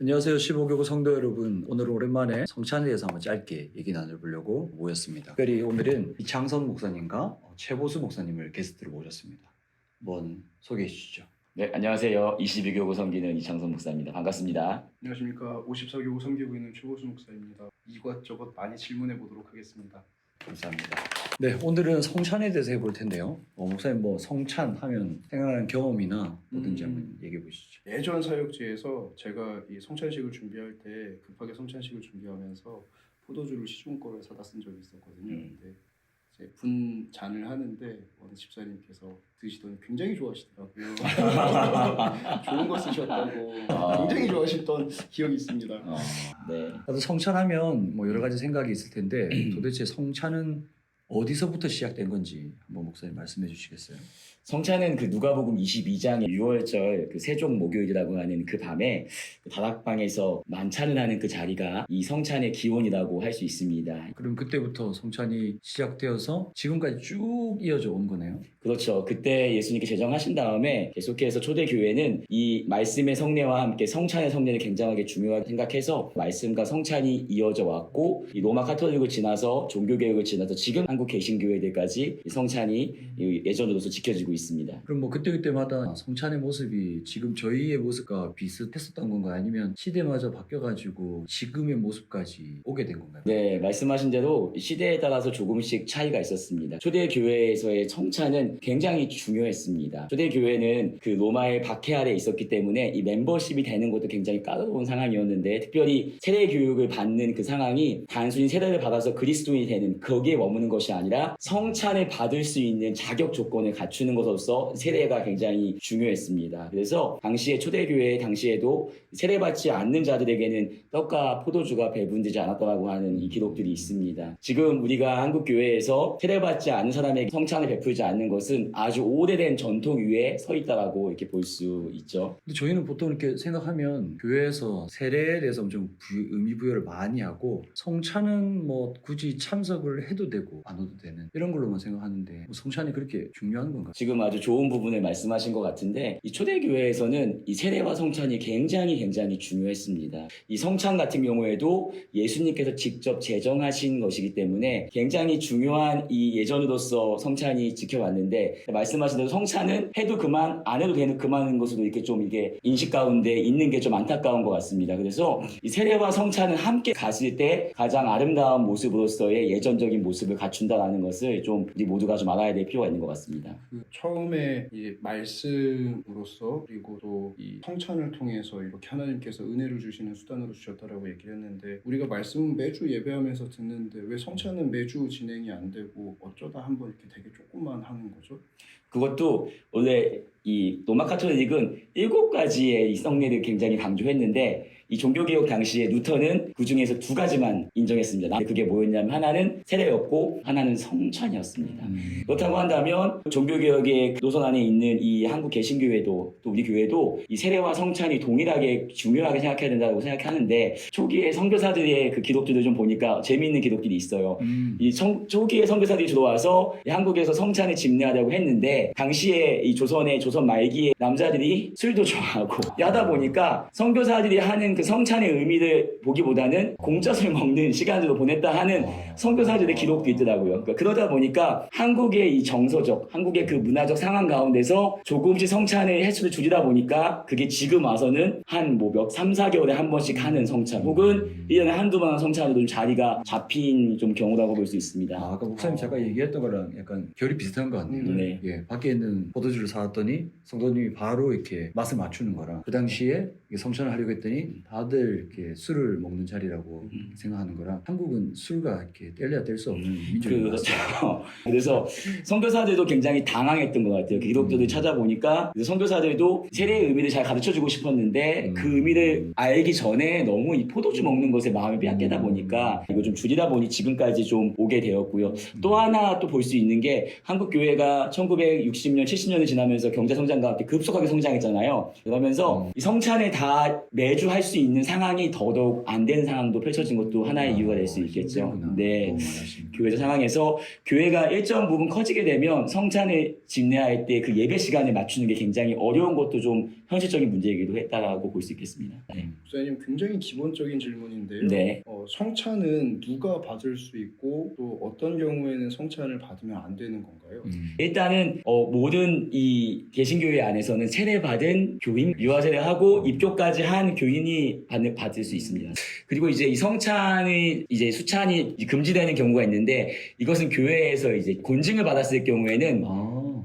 안녕하세요. 15교구 성도 여러분. 오늘은 오랜만에 성찬에 대해서 한번 짧게 얘기 나눠보려고 모였습니다. 특별히 오늘은 이창선 목사님과 최보수 목사님을 게스트로 모셨습니다. 한번 소개해 주시죠. 네, 안녕하세요. 22교구 섬기는 이창선 목사입니다. 반갑습니다. 안녕하십니까. 54교구 섬기고 있는 최보수 목사입니다. 이것저것 많이 질문해 보도록 하겠습니다. 감사합니다. 네, 오늘은 성찬에 대해서 해볼 텐데요. 목사님 뭐 성찬 하면 생각나는 경험이나 뭐든지 한번 얘기해 보시죠. 예전 사역지에서 제가 이 성찬식을 준비할 때 급하게 성찬식을 준비하면서 포도주를 시중 거를 사다 쓴 적이 있었거든요. 근데 이제 분잔을 하는데 어느 집사님께서 드시더니 굉장히 좋아하시더라고요. 좋은 거 쓰셨다고 굉장히 좋아하셨던 기억이 있습니다. 네. 나도 성찬하면 뭐 여러 가지 생각이 있을 텐데 도대체 성찬은 어디서부터 시작된 건지 한번 목사님 말씀해 주시겠어요? 성찬은 그 누가복음 22장의 6월절 그 세종 목요일이라고 하는 그 밤에 그 다락방에서 만찬을 하는 그 자리가 이 성찬의 기원이라고 할 수 있습니다. 그럼 그때부터 성찬이 시작되어서 지금까지 쭉 이어져 온 거네요. 그렇죠. 그때 예수님께 제정하신 다음에 계속해서 초대교회는 이 말씀의 성례와 함께 성찬의 성례를 굉장하게 중요하게 생각해서 말씀과 성찬이 이어져 왔고 이 로마 카톨릭을 지나서 종교개혁을 지나서 지금 한국 개신교회들까지 이 성찬이 예전으로서 지켜지고 있습니다. 그럼 뭐 그때마다 성찬의 모습이 지금 저희의 모습과 비슷했었던 건가요? 아니면 시대마저 바뀌어가지고 지금의 모습까지 오게 된 건가요? 네, 말씀하신 대로 시대에 따라서 조금씩 차이가 있었습니다. 초대교회에서의 성찬은 굉장히 중요했습니다. 초대교회는 그 로마의 박해 아래 있었기 때문에 이 멤버십이 되는 것도 굉장히 까다로운 상황이었는데 특별히 세례교육을 받는 그 상황이 단순히 세례를 받아서 그리스도인이 되는 거기에 머무는 것이 아니라 성찬을 받을 수 있는 자격 조건을 갖추는 것으로서 세례가 굉장히 중요했습니다. 그래서 당시에 초대교회 당시에도 세례받지 않는 자들에게는 떡과 포도주가 배분되지 않았다고 하는 이 기록들이 있습니다. 지금 우리가 한국 교회에서 세례받지 않은 사람에게 성찬을 베풀지 않는 것은 아주 오래된 전통 위에 서 있다라고 이렇게 볼 수 있죠. 근데 저희는 보통 이렇게 생각하면 교회에서 세례에 대해서 엄청 의미 부여를 많이 하고 성찬은 뭐 굳이 참석을 해도 되고 안 해도 되는 이런 걸로만 생각하는데 뭐 성찬이 그렇게 중요한 건가요? 지금 아주 좋은 부분을 말씀하신 것 같은데 이 초대교회에서는 이 세례와 성찬이 굉장히 중요했습니다. 이 성찬 같은 경우에도 예수님께서 직접 제정하신 것이기 때문에 굉장히 중요한 이 예전으로서 성찬이 지켜왔는데 말씀하신 대로 성찬은 해도 그만 안 해도 되는 그만인 것으로 이렇게 좀 이게 인식 가운데 있는 게 좀 안타까운 것 같습니다. 그래서 이 세례와 성찬은 함께 갔을 때 가장 아름다운 모습으로서의 예전적인 모습을 갖춘다라는 것을 좀 우리 모두가 좀 알아야 될 필요가 있는 것 같습니다. 처음에 이 말씀으로서 그리고 또 이 성찬을 통해서 이렇게 하나님께서 은혜를 주시는 수단으로 주셨다라고 얘기를 했는데 우리가 말씀은 매주 예배하면서 듣는데 왜 성찬은 매주 진행이 안 되고 어쩌다 한번 이렇게 되게 조금만 하는 거죠? 그것도 원래 이 로마 카톨릭은 7가지의 이 성례를 굉장히 강조했는데 이 종교개혁 당시에 루터는 그 중에서 2가지만 인정했습니다. 그게 뭐였냐면 하나는 세례였고 하나는 성찬이었습니다. 그렇다고 한다면 종교개혁의 노선 안에 있는 이 한국 개신교회도 또 우리 교회도 이 세례와 성찬이 동일하게 중요하게 생각해야 된다고 생각하는데 초기에 선교사들의 그 기록들을 좀 보니까 재미있는 기록들이 있어요. 이 초기에 선교사들이 들어와서 한국에서 성찬을 집례하려고 했는데 당시에 이 조선 말기에 남자들이 술도 좋아하고 야다 보니까 선교사들이 하는 그 성찬의 의미를 보기보다는 공짜술 먹는 시간으로 보냈다 하는 선교사들의 기록도 있더라고요. 그러다 보니까 한국의 이 정서적, 한국의 그 문화적 상황 가운데서 조금씩 성찬의 횟수를 줄이다 보니까 그게 지금 와서는 한 뭐 3, 4개월에 한 번씩 하는 성찬 혹은 1년에 한두 번 성찬으로 좀 자리가 잡힌 좀 경우라고 볼 수 있습니다. 아까 목사님 잠깐 얘기했던 거랑 약간 결이 비슷한 것 같네요. 네. 예, 밖에 있는 포도주를 사왔더니 성도님이 바로 이렇게 맛을 맞추는 거라 그 당시에 성찬을 하려고 했더니 다들 이렇게 술을 먹는 자리라고 생각하는 거라 한국은 술과 이렇게 뗄래야 뗄 수 없는 민족인 것 그렇죠. 같아요. 그래서 선교사들도 굉장히 당황했던 것 같아요. 기록들을 찾아보니까 선교사들도 세례의 의미를 잘 가르쳐주고 싶었는데 그 의미를 알기 전에 너무 이 포도주 먹는 것에 마음이 빼앗기다 보니까 이거 좀 줄이다 보니 지금까지 좀 오게 되었고요. 또 하나 또 볼 수 있는 게 한국 교회가 1960년, 70년을 지나면서 경제 성장과 함께 급속하게 성장했잖아요. 그러면서 이 성찬을 다 매주 할 수 수 있는 상황이 더더욱 안 되는 상황도 펼쳐진 것도 하나의 이유가 될 수 있겠죠. 힘들구나. 네. 너무 많아지면. 교회적 상황에서 교회가 일정 부분 커지게 되면 성찬을 집례할 때 그 예배 시간을 맞추는 게 굉장히 어려운 것도 좀 현실적인 문제이기도 했다라고 볼 수 있겠습니다. 네. 목사님 굉장히 기본적인 질문인데요. 네. 성찬은 누가 받을 수 있고 또 어떤 경우에는 성찬을 받으면 안 되는 건가요? 일단은 모든 이 개신교회 안에서는 세례받은 교인, 유아세례하고 입교까지 한 교인이 받을 수 있습니다. 그리고 이제 이 성찬이 이제 수찬이 금지되는 경우가 있는데 이것은 교회에서 이제 곤증을 받았을 경우에는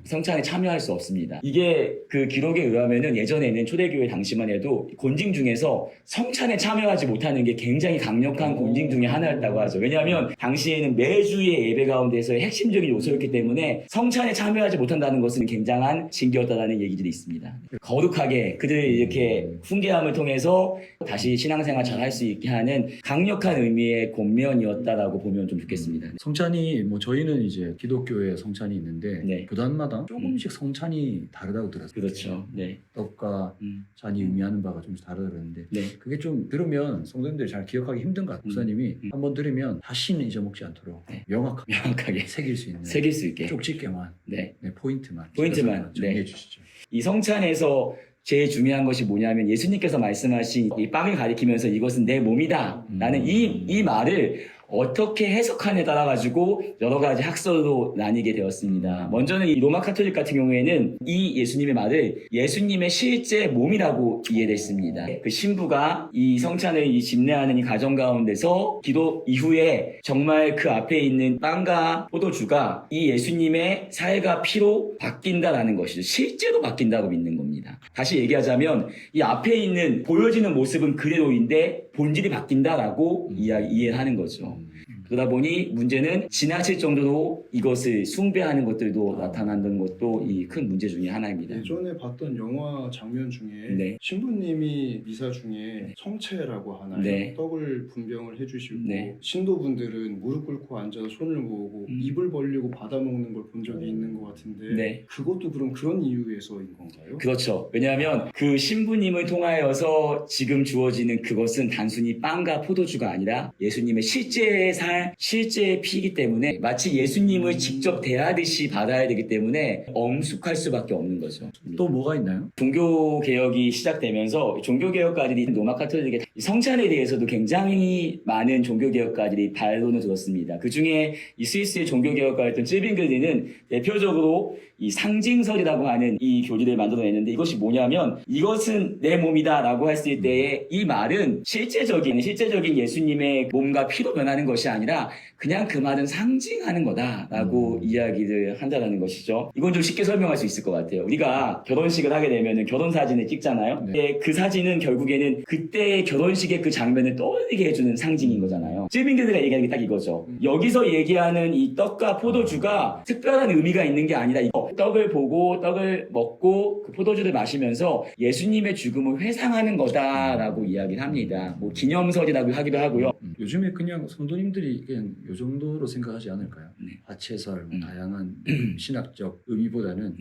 성찬에 참여할 수 없습니다. 이게 그 기록에 의하면은 예전에는 초대교회 당시만 해도 곤증 중에서 성찬에 참여하지 못하는 게 굉장히 강력한 곤증 중에 하나였다고 하죠. 왜냐하면 당시에는 매주의 예배 가운데서의 핵심적인 요소였기 때문에 성찬에 참여하지 못한다는 것은 굉장한 징계였다라는 얘기들이 있습니다. 거룩하게 그들을 이렇게 훈계함을 통해서 다시 신앙생활 잘 할 수 있게 하는 강력한 의미의 권면이었다라고 보면 좀 좋겠습니다. 성찬이 뭐 저희는 이제 기독교에 성찬이 있는데 네. 교단마다 조금씩 성찬이 다르다고 들었어요. 그렇죠. 네. 떡과 잔이 의미하는 바가 좀 다르다 그러는데 네. 그게 좀 들으면 성도님들이 잘 기억하기 힘든 것 같아요. 목사님이 한번 들으면 다시는 잊어먹지 않도록 네. 명확하게 새길 수 있는 새길 수 있게. 쪽집게만 네. 포인트만 네. 정리해 주시죠. 이 성찬에서 제일 중요한 것이 뭐냐면 예수님께서 말씀하신 이 빵을 가리키면서 이것은 내 몸이다 라는 이 말을 어떻게 해석하냐에 따라 가지고 여러 가지 학설로 나뉘게 되었습니다. 먼저는 이 로마 카톨릭 같은 경우에는 이 예수님의 말을 예수님의 실제 몸이라고 이해했습니다. 그 신부가 이 성찬을 이 집례하는 이 가정 가운데서 기도 이후에 정말 그 앞에 있는 빵과 포도주가 이 예수님의 살과 피로 바뀐다라는 것이죠. 실제로 바뀐다고 믿는 겁니다. 다시 얘기하자면 이 앞에 있는 보여지는 모습은 그대로인데 본질이 바뀐다라고 이해를 하는 거죠. 그러다 보니 문제는 지나칠 정도로 이것을 숭배하는 것들도 나타난다는 것도 이 큰 문제 중에 하나입니다. 예전에 봤던 영화 장면 중에 네. 신부님이 미사 중에 성채라고 하나요? 네. 떡을 분병을 해주시고 네. 신도분들은 무릎 꿇고 앉아서 손을 모으고 입을 벌리고 받아먹는 걸 본 적이 있는 것 같은데 네. 그것도 그럼 그런 이유에서인 건가요? 그렇죠. 왜냐하면 그 신부님을 통하여서 지금 주어지는 그것은 단순히 빵과 포도주가 아니라 예수님의 실제 살, 실제 피이기 때문에 마치 예수님을 직접 대하듯이 받아야 되기 때문에 엄숙할 수밖에 없는 거죠. 또 뭐가 있나요? 종교개혁이 시작되면서 종교개혁가들이 로마 카톨릭의 성찬에 대해서도 굉장히 많은 종교개혁가들이 반론을 들었습니다. 그 중에 이 스위스의 종교개혁가였던 쯔빙글리는 대표적으로 이 상징설이라고 하는 이 교리를 만들어냈는데 이것이 뭐냐면 이것은 내 몸이다라고 했을 때의 이 말은 실제적인 예수님의 몸과 피로 변하는 것이 아니라 그냥 그 말은 상징하는 거다라고 이야기를 한다는 것이죠. 이건 좀 쉽게 설명할 수 있을 것 같아요. 우리가 결혼식을 하게 되면 결혼 사진을 찍잖아요. 네. 그 사진은 결국에는 그때의 결혼식의 그 장면을 떠올리게 해주는 상징인 거잖아요. 쯔빙글리가 얘기하는 게 딱 이거죠. 여기서 얘기하는 이 떡과 포도주가 특별한 의미가 있는 게 아니라 떡을 보고 떡을 먹고 그 포도주를 마시면서 예수님의 죽음을 회상하는 거다라고 이야기를 합니다. 뭐 기념설이라고 하기도 하고요. 요즘에 그냥 성도님들이 그냥 요 정도로 생각하지 않을까요? 네. 화채설, 다양한 신학적 의미보다는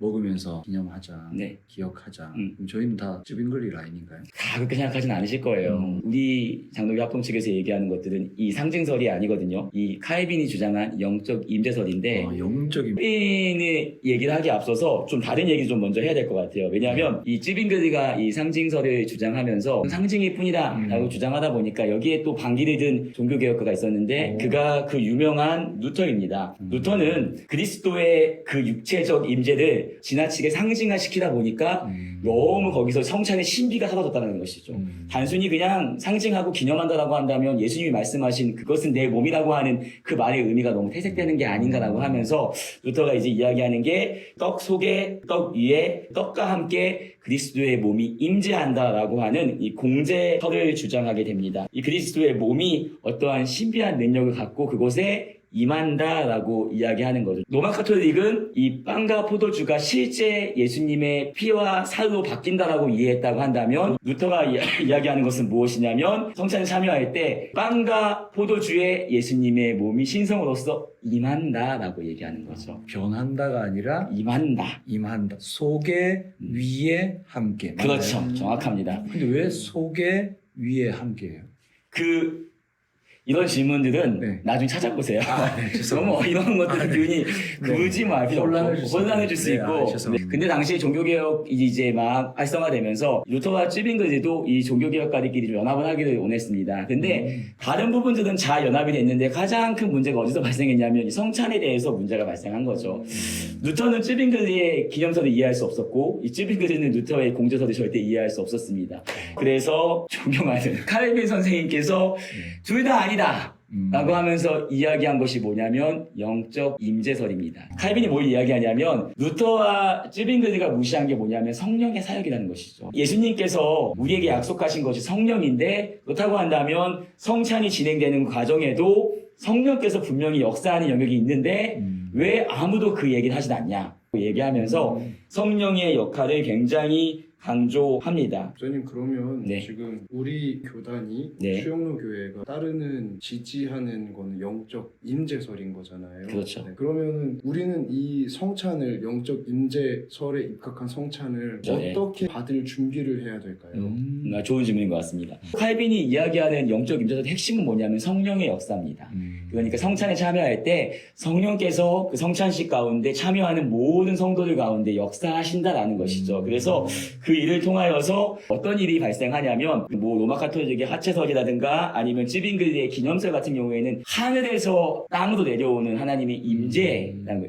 먹으면서 기념하자, 네. 기억하자. 그럼 저희는 다 쯔빙글리 라인인가요? 다 그렇게 생각하진 않으실 거예요. 우리 장로교 합동 측에서 얘기하는 것들은 이 상징설이 아니거든요. 이 칼빈이 주장한 영적 임재설인데 영적인 찌빙글리 얘기를 하기 앞서서 좀 다른 얘기 좀 먼저 해야 될 것 같아요. 왜냐하면 이 찌빙글리가 이 상징설을 주장하면서 상징일 뿐이다 라고 주장하다 보니까 여기에 또 반기를 든 종교개혁가가 있었는데 그가 그 유명한 루터입니다. 루터는 그리스도의 그 육체적 임재를 지나치게 상징화시키다 보니까 너무 거기서 성찬의 신비가 사라졌다는 것이죠. 단순히 그냥 상징하고 기념한다라고 한다면 예수님이 말씀하신 그것은 내 몸이라고 하는 그 말의 의미가 너무 퇴색되는 게 아닌가라고 하면서 루터가 이제 이야기하는 게 떡 속에 떡 위에 떡과 함께 그리스도의 몸이 임재한다라고 하는 이 공제설을 주장하게 됩니다. 이 그리스도의 몸이 어떠한 신비한 능력을 갖고 그곳에 임한다라고 이야기하는 거죠. 로마 카톨릭은 이 빵과 포도주가 실제 예수님의 피와 살로 바뀐다라고 이해했다고 한다면 루터가 이야기하는 것은 무엇이냐면 성찬에 참여할 때 빵과 포도주에 예수님의 몸이 신성으로서 임한다라고 얘기하는 거죠. 변한다가 아니라 임한다. 임한다. 속에 위에 함께. 맞나요? 그렇죠. 정확합니다. 근데 왜 속에 위에 함께예요? 이런 질문들은 네. 나중에 찾아보세요. 네, 너무 이런 것들은 괜히 굳이 뭐 알 필요 없고 혼란해질 수 있고. 죄송합니다. 근데 당시 종교개혁이 이제 막 활성화되면서 루터와 쯔빙글리도 이 종교개혁가들끼리 좀 연합을 하기를 원했습니다. 근데 다른 부분들은 잘 연합이 됐는데 가장 큰 문제가 어디서 발생했냐면 이 성찬에 대해서 문제가 발생한 거죠. 루터는 쯔빙글리의 기념서를 이해할 수 없었고 이 쯔빙글리는 루터의 공제서를 절대 이해할 수 없었습니다. 그래서 존경하는 칼빈 선생님께서 둘 다 아니다 라고 하면서 이야기한 것이 뭐냐면 영적 임재설입니다. 칼빈이 뭘 이야기하냐면 루터와 쯔빙글리가 무시한 게 뭐냐면 성령의 사역이라는 것이죠. 예수님께서 우리에게 약속하신 것이 성령인데 그렇다고 한다면 성찬이 진행되는 과정에도 성령께서 분명히 역사하는 영역이 있는데 왜 아무도 그 얘기를 하진 않냐 얘기하면서 성령의 역할을 굉장히 강조합니다. 목사님 그러면 네. 지금 우리 교단이 네. 수영로 교회가 따르는 지지하는 거는 영적 임재설인 거잖아요. 그렇죠. 네. 그러면은 우리는 이 성찬을 영적 임재설에 입각한 성찬을 네. 어떻게 받을 준비를 해야 될까요? 좋은 질문인 것 같습니다. 칼빈이 이야기하는 영적 임재설의 핵심은 뭐냐면 성령의 역사입니다. 그러니까 성찬에 참여할 때 성령께서 그 성찬식 가운데 참여하는 모든 성도들 가운데 역사하신다라는 것이죠. 그래서 그 일을 통하여서 어떤 일이 발생하냐면 뭐 로마 카톨릭의 하체설이라든가 아니면 쯔빙글리의 기념설 같은 경우에는 하늘에서 땅으로 내려오는 하나님의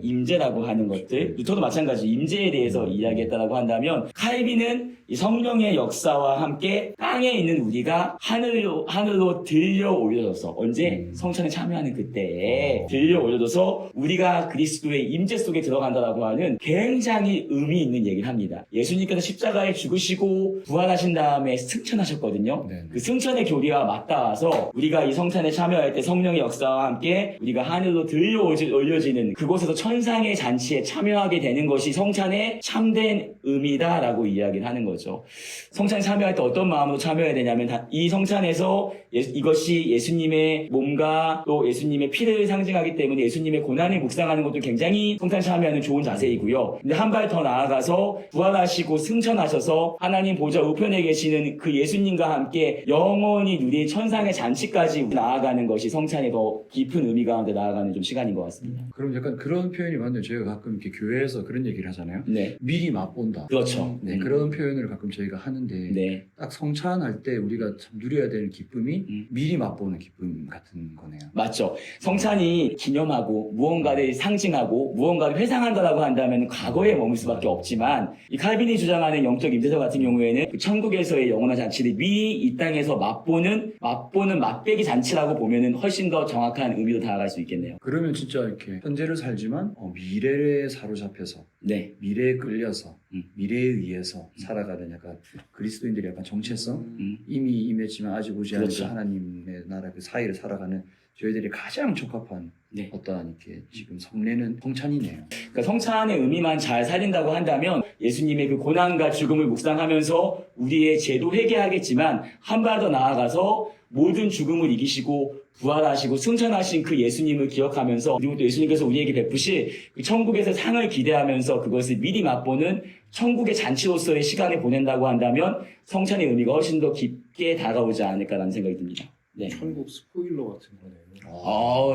임재라고 하는 것들, 루터도 마찬가지 임재에 대해서 이야기했다라고 한다면 칼빈은 이 성령의 역사와 함께 땅에 있는 우리가 하늘로 들려 올려져서 언제 성찬에 참여하는 그때에 들려 올려져서 우리가 그리스도의 임재 속에 들어간다라고 하는 굉장히 의미 있는 얘기를 합니다. 예수님께서 십자가에 죽으시고 부활하신 다음에 승천하셨거든요. 네. 그 승천의 교리와 맞닿아서 우리가 이 성찬에 참여할 때 성령의 역사와 함께 우리가 하늘로 들려 올려지는 그곳에서 천상의 잔치에 참여하게 되는 것이 성찬의 참된 의미다라고 이야기를 하는 거죠. 성찬에 참여할 때 어떤 마음으로 참여해야 되냐면 이 성찬에서 이것이 예수님의 몸과 또 예수님의 피를 상징하기 때문에 예수님의 고난을 묵상하는 것도 굉장히 성찬에 참여하는 좋은 자세이고요. 근데 한 발 더 나아가서 부활하시고 승천하셔서 하나님 보좌 우편에 계시는 그 예수님과 함께 영원히 누릴 천상의 잔치까지 나아가는 것이 성찬의 더 깊은 의미 가운데 나아가는 좀 시간인 것 같습니다. 그럼 약간 그런 표현이 맞네요. 저희가 가끔 이렇게 교회에서 그런 얘기를 하잖아요. 네. 미리 맛본다. 그렇죠. 네, 그런 표현을 가끔 저희가 하는데 네. 딱 성찬할 때 우리가 참 누려야 되는 기쁨이 미리 맛보는 기쁨 같은 거네요. 맞죠. 성찬이 기념하고 무언가를 상징하고 무언가를 회상한다라고 한다면 과거에 머물 수밖에 없지만 이 칼빈이 주장하는 영적 임재설 같은 경우에는 그 천국에서의 영원한 잔치를 미리 이 땅에서 맛보는 맛배기 잔치라고 보면은 훨씬 더 정확한 의미로 다가갈 수 있겠네요. 그러면 진짜 이렇게 현재를 살지만 미래에 사로잡혀서 네. 미래에 끌려서 미래에 의해서 살아가는 약간 그리스도인들이 약간 정체성 이미 임했지만 아직 오지 않은 그렇죠. 그 하나님의 나라 그 사이를 살아가는 저희들이 가장 적합한 네. 어떠한 이렇게 지금 성례는 성찬이네요. 그러니까 성찬의 의미만 잘 살린다고 한다면 예수님의 그 고난과 죽음을 묵상하면서 우리의 죄도 회개하겠지만 한 발 더 나아가서 모든 죽음을 이기시고 부활하시고 승천하신 그 예수님을 기억하면서 그리고 또 예수님께서 우리에게 베푸실 그 천국에서 상을 기대하면서 그것을 미리 맛보는 천국의 잔치로서의 시간을 보낸다고 한다면 성찬의 의미가 훨씬 더 깊게 다가오지 않을까라는 생각이 듭니다. 네. 천국 스포일러 같은 거네요.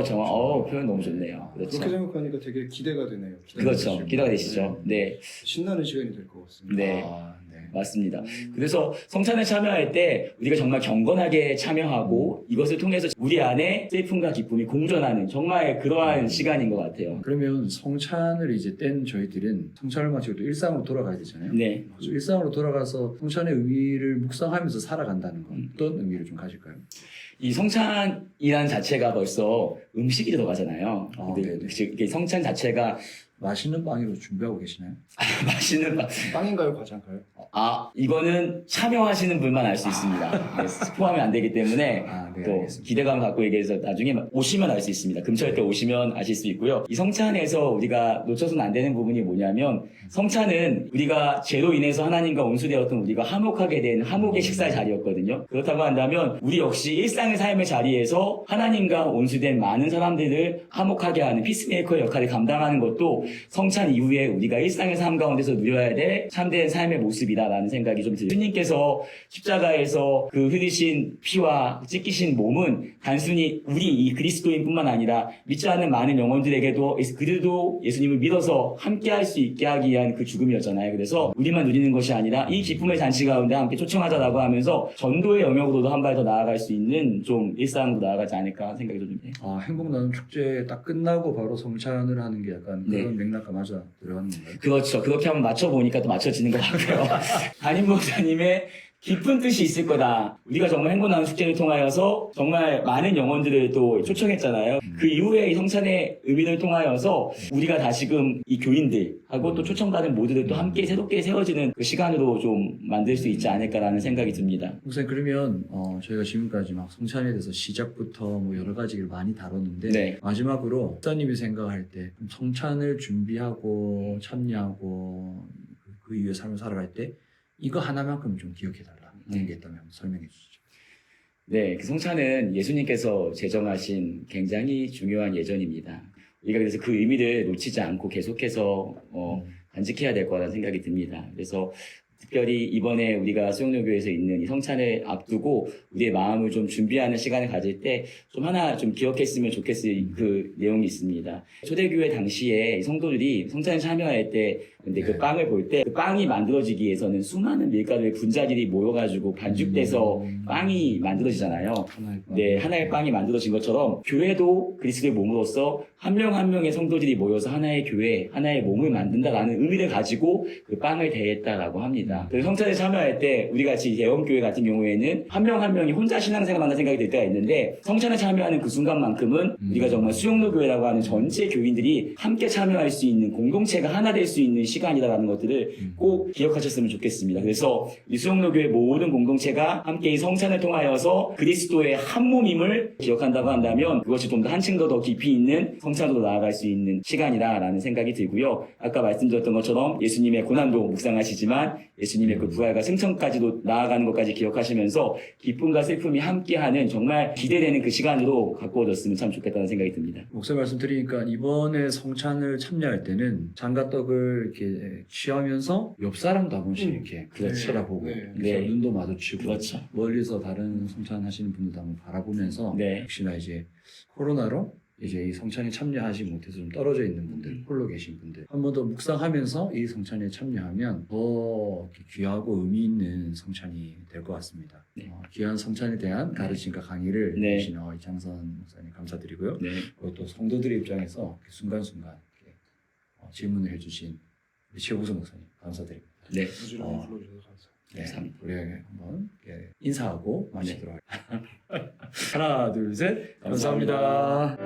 정말, 표현 너무 좋네요. 그렇죠. 그렇게 생각하니까 되게 기대가 되네요. 그렇죠. 기대가 되시죠. 네. 신나는 시간이 될 것 같습니다. 네. 네. 맞습니다. 그래서 성찬에 참여할 때 우리가 정말 경건하게 참여하고 이것을 통해서 우리 안에 슬픔과 기쁨이 공존하는 정말 그러한 시간인 것 같아요. 그러면 성찬을 이제 뗀 저희들은 성찬을 마치고 또 일상으로 돌아가야 되잖아요. 네. 그래서 일상으로 돌아가서 성찬의 의미를 묵상하면서 살아간다는 건 어떤 의미를 좀 가질까요? 이 성찬이란 자체가 벌써 음식이 들어가잖아요. 아, 근데 네네. 즉 이게 성찬 자체가 맛있는 빵으로 준비하고 계시나요? 맛있는 밥. 빵인가요, 과자인가요? 이거는 참여하시는 분만 알 수 있습니다. 네, 스포하면 안 되기 때문에 네, 또 알겠습니다. 기대감 갖고 얘기해서 나중에 오시면 알 수 있습니다. 금철 때 오시면 아실 수 있고요. 이 성찬에서 우리가 놓쳐서는 안 되는 부분이 뭐냐면 성찬은 우리가 죄로 인해서 하나님과 온수되었던 우리가 화목하게 된 화목의 식사의 자리였거든요. 그렇다고 한다면 우리 역시 일상의 삶의 자리에서 하나님과 온수된 많은 사람들을 화목하게 하는 피스메이커의 역할을 감당하는 것도 성찬 이후에 우리가 일상의 삶 가운데서 누려야 될 참된 삶의 모습이다라는 생각이 좀 들어요. 주님께서 십자가에서 그 흘리신 피와 찢기신 몸은 단순히 우리 이 그리스도인뿐만 아니라 믿지 않는 많은 영혼들에게도 그들도 예수님을 믿어서 함께할 수 있게 하기 위한 그 죽음이었잖아요. 그래서 우리만 누리는 것이 아니라 이 기쁨의 잔치 가운데 함께 초청하자라고 하면서 전도의 영역으로도 한 발 더 나아갈 수 있는 좀 일상으로 나아가지 않을까 하는 생각이 좀 해요. 행복 나눔 축제 딱 끝나고 바로 성찬을 하는 게 약간 네. 그런 맥락과 맞아 들어가는 건가요? 그렇죠. 그렇게 한번 맞춰보니까 또 맞춰지는 것 같고요. 담임 목사님의 깊은 뜻이 있을 거다. 우리가 정말 행복 나눔 축제를 통하여서 정말 많은 영혼들을 또 초청했잖아요. 그 이후에 이 성찬의 의미를 통하여서 우리가 다시금 이 교인들하고 또 초청받은 모두들 또 함께 새롭게 세워지는 그 시간으로 좀 만들 수 있지 않을까라는 생각이 듭니다. 목사님 그러면 저희가 지금까지 막 성찬에 대해서 시작부터 뭐 여러 가지를 많이 다뤘는데 네. 마지막으로 목사님이 생각할 때 성찬을 준비하고 참여하고 그 이후의 삶을 살아갈 때 이거 하나만큼 좀 기억해달라 이런 게 있다면 한번 설명해 주시죠. 네, 그 성찬은 예수님께서 제정하신 굉장히 중요한 예전입니다. 우리가 그래서 그 의미를 놓치지 않고 계속해서 간직해야 될 거라는 생각이 듭니다. 그래서 특별히 이번에 우리가 수영로교에서 있는 이 성찬을 앞두고 우리의 마음을 좀 준비하는 시간을 가질 때 좀 하나 좀 기억했으면 좋겠을 그 내용이 있습니다. 초대교회 당시에 성도들이 성찬에 참여할 때 근데 그 빵을 볼 때 그 빵이 만들어지기 위해서는 수많은 밀가루의 분자들이 모여가지고 반죽돼서 빵이 만들어지잖아요. 네, 하나의 빵이 만들어진 것처럼 교회도 그리스도의 몸으로서 한 명 한 명의 성도들이 모여서 하나의 교회, 하나의 몸을 만든다라는 의미를 가지고 그 빵을 대했다라고 합니다. 그래서 성찬에 참여할 때 우리 같이 대형교회 같은 경우에는 한 명 한 명이 혼자 신앙생활 한다는 생각이 들 때가 있는데 성찬에 참여하는 그 순간만큼은 우리가 정말 수용로교회라고 하는 전체 교인들이 함께 참여할 수 있는 공동체가 하나 될 수 있는 시간이다라는 것들을 꼭 기억하셨으면 좋겠습니다. 그래서 이 수용로교회 모든 공동체가 함께 이 성찬을 통하여서 그리스도의 한 몸임을 기억한다고 한다면 그것이 좀 더 한층 더 깊이 있는 성찬으로 나아갈 수 있는 시간이다라는 생각이 들고요. 아까 말씀드렸던 것처럼 예수님의 고난도 묵상하시지만 예수님의 그 부활과 승천까지도 나아가는 것까지 기억하시면서 기쁨과 슬픔이 함께하는 정말 기대되는 그 시간으로 가꾸어졌으면 참 좋겠다는 생각이 듭니다. 목사 말씀 드리니까 이번에 성찬을 참여할 때는 장과 떡을 이렇게 취하면서 옆 사람도 한 번씩 이렇게 그렇죠. 쳐다보고 네. 그래서 네. 눈도 마주치고 그렇죠. 멀리서 다른 성찬 하시는 분들도 한번 바라보면서 네. 혹시나 이제 코로나로 이제 이 성찬에 참여하지 못해서 좀 떨어져 있는 분들, 홀로 계신 분들 한 번 더 묵상하면서 이 성찬에 참여하면 더 이렇게 귀하고 의미 있는 성찬이 될 것 같습니다. 네. 귀한 성찬에 대한 가르침과 강의를 네. 해주신 이창선 목사님 감사드리고요. 네. 그리고 또 성도들의 입장에서 순간순간 이렇게 질문을 해주신 우리 최우수 목사님 감사드립니다. 네. 부지런히 어. 불러주셔서 감사합니다. 네, 감사합니다. 우리 한번 인사하고 마치도록 하겠습니다. 하나, 둘, 셋. 감사합니다.